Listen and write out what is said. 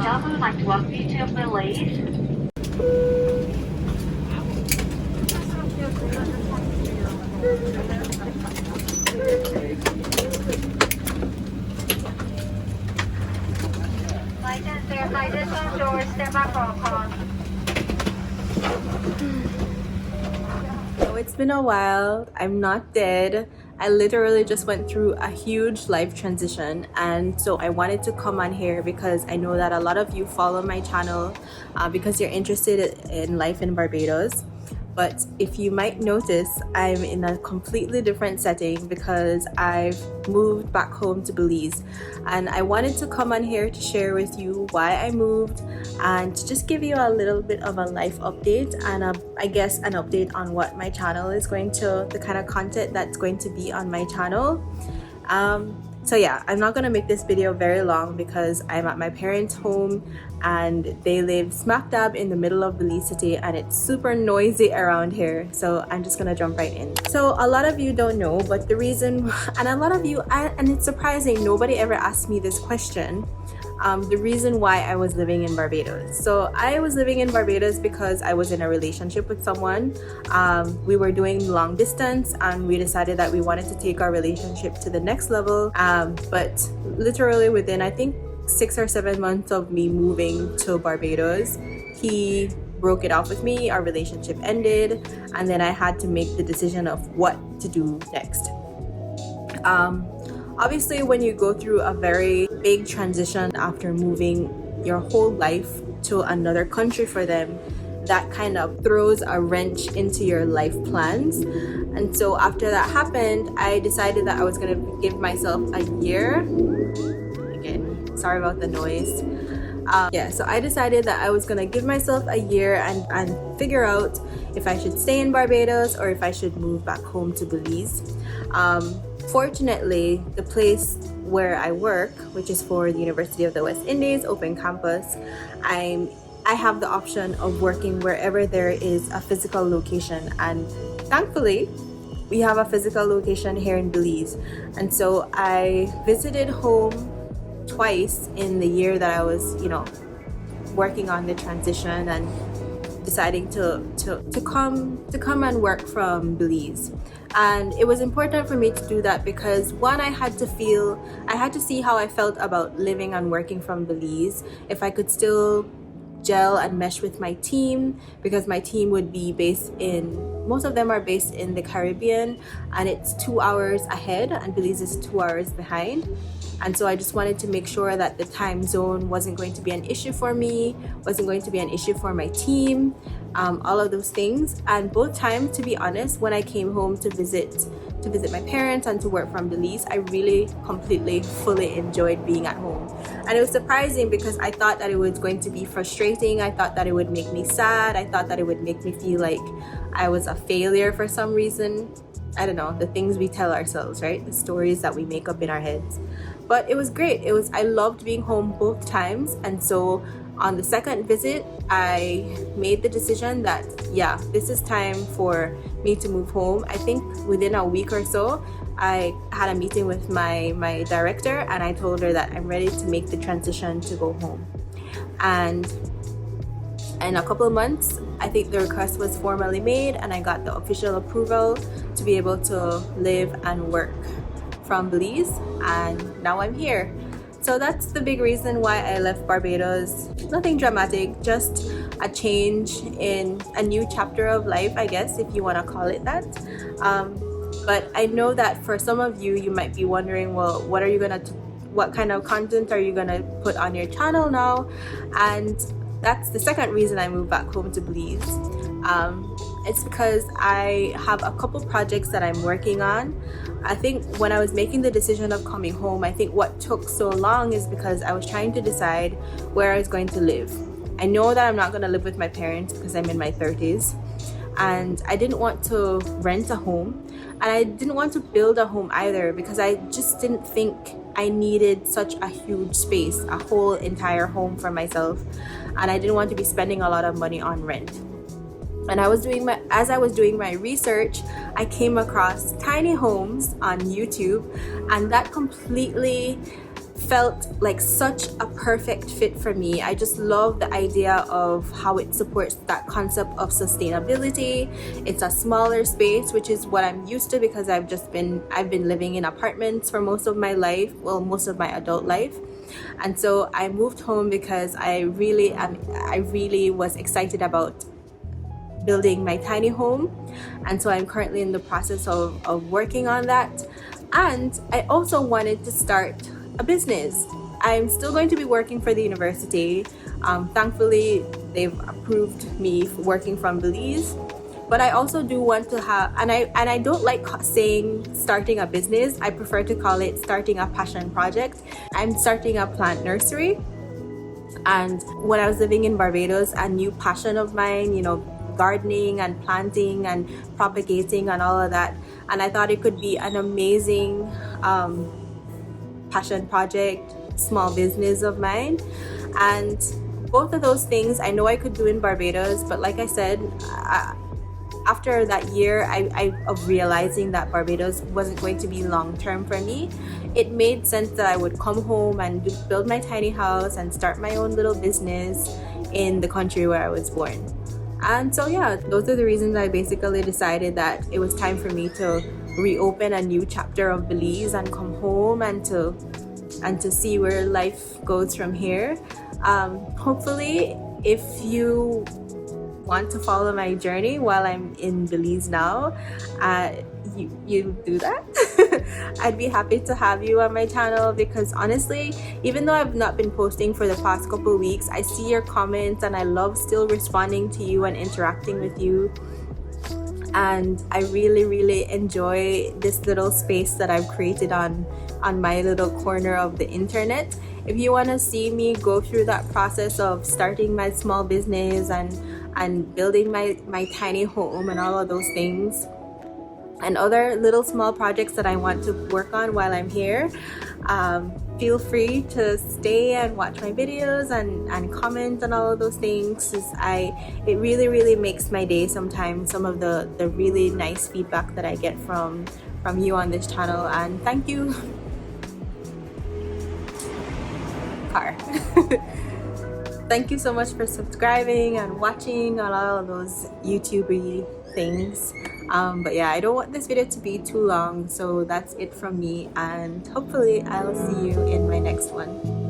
Hotel, we would like to welcome you to Belize. License verify this on shore, step back call. So it's been a while. I'm not dead. I literally just went through a huge life transition, and so I wanted to come on here because I know that a lot of you follow my channel because you're interested in life in Barbados. But if you might notice, I'm in a completely different setting because I've moved back home to Belize, and I wanted to come on here to share with you why I moved and to just give you a little bit of a life update and I guess an update on what my channel is going to, the kind of content that's going to be on my channel. So yeah, I'm not gonna make this video very long because I'm at my parents' home and they live smack dab in the middle of Belize City and it's super noisy around here. So I'm just gonna jump right in. So a lot of you don't know, but the reason, and a lot of you, and it's surprising, nobody ever asked me this question, the reason why I was living in Barbados. So I was living in Barbados because I was in a relationship with someone. We were doing long distance and we decided that we wanted to take our relationship to the next level. But literally within, I think, 6 or 7 months of me moving to Barbados, he broke it off with me, our relationship ended, and then I had to make the decision of what to do next. Obviously, when you go through a very big transition after moving your whole life to another country for them, that kind of throws a wrench into your life plans. And so after that happened, I decided that I was going to give myself a year. Again, sorry about the noise. So I decided that I was going to give myself a year and figure out if I should stay in Barbados or if I should move back home to Belize. Fortunately, the place where I work, which is for the University of the West Indies Open Campus, I have the option of working wherever there is a physical location, and thankfully we have a physical location here in Belize. And so I visited home twice in the year that I was, working on the transition and deciding to come and work from Belize. And it was important for me to do that because one, I had to see how I felt about living and working from Belize, if I could still gel and mesh with my team, because my team would be most of them are based in the Caribbean, and it's 2 hours ahead and Belize is 2 hours behind. And so I just wanted to make sure that the time zone wasn't going to be an issue for me, wasn't going to be an issue for my team, all of those things. And both times, to be honest, when I came home to visit my parents and to work from Belize, I really completely, fully enjoyed being at home. And it was surprising because I thought that it was going to be frustrating. I thought that it would make me sad. I thought that it would make me feel like I was a failure for some reason. I don't know, the things we tell ourselves, right? The stories that we make up in our heads. But it was great. I loved being home both times. And so on the second visit, I made the decision that, yeah, this is time for me to move home. I think within a week or so, I had a meeting with my director and I told her that I'm ready to make the transition to go home. And in a couple of months, I think the request was formally made and I got the official approval to be able to live and work from Belize, and now I'm here. So that's the big reason why I left Barbados. Nothing dramatic, just a change in a new chapter of life, I guess, if you want to call it that. But I know that for some of you, you might be wondering, well, what kind of content are you gonna put on your channel now? And that's the second reason I moved back home to Belize. It's because I have a couple projects that I'm working on. I think when I was making the decision of coming home, I think what took so long is because I was trying to decide where I was going to live. I know that I'm not going to live with my parents because I'm in my 30s, and I didn't want to rent a home, and I didn't want to build a home either because I just didn't think I needed such a huge space, a whole entire home for myself, and I didn't want to be spending a lot of money on rent. And as I was doing my research, I came across tiny homes on YouTube, and that completely felt like such a perfect fit for me. I just love the idea of how it supports that concept of sustainability. It's a smaller space, which is what I'm used to because I've been living in apartments for most of my life, well, most of my adult life. And so I moved home because I really was excited about building my tiny home, and so I'm currently in the process of working on that. And I also wanted to start a business. I'm still going to be working for the university. Thankfully, they've approved me working from Belize. But I also do want to have, and I don't like saying starting a business. I prefer to call it starting a passion project. I'm starting a plant nursery. And when I was living in Barbados, a new passion of mine, gardening and planting and propagating and all of that. And I thought it could be an amazing passion project, small business of mine. And both of those things I know I could do in Barbados, but like I said, after that year of realizing that Barbados wasn't going to be long-term for me, it made sense that I would come home and build my tiny house and start my own little business in the country where I was born. And so yeah, those are the reasons I basically decided that it was time for me to reopen a new chapter of Belize and come home and to see where life goes from here. Hopefully, if you want to follow my journey while I'm in Belize now, you do that. I'd be happy to have you on my channel because honestly, even though I've not been posting for the past couple weeks, I see your comments and I love still responding to you and interacting with you. And I really enjoy this little space that I've created on my little corner of the internet. If you want to see me go through that process of starting my small business and building my tiny home and all of those things and other little small projects that I want to work on while I'm here, feel free to stay and watch my videos and comment on all of those things. It really makes my day sometimes, some of the really nice feedback that I get from you on this channel. And thank you, car. Thank you so much for subscribing and watching on all of those YouTube-y things. But yeah, I don't want this video to be too long, so that's it from me, and hopefully I'll see you in my next one.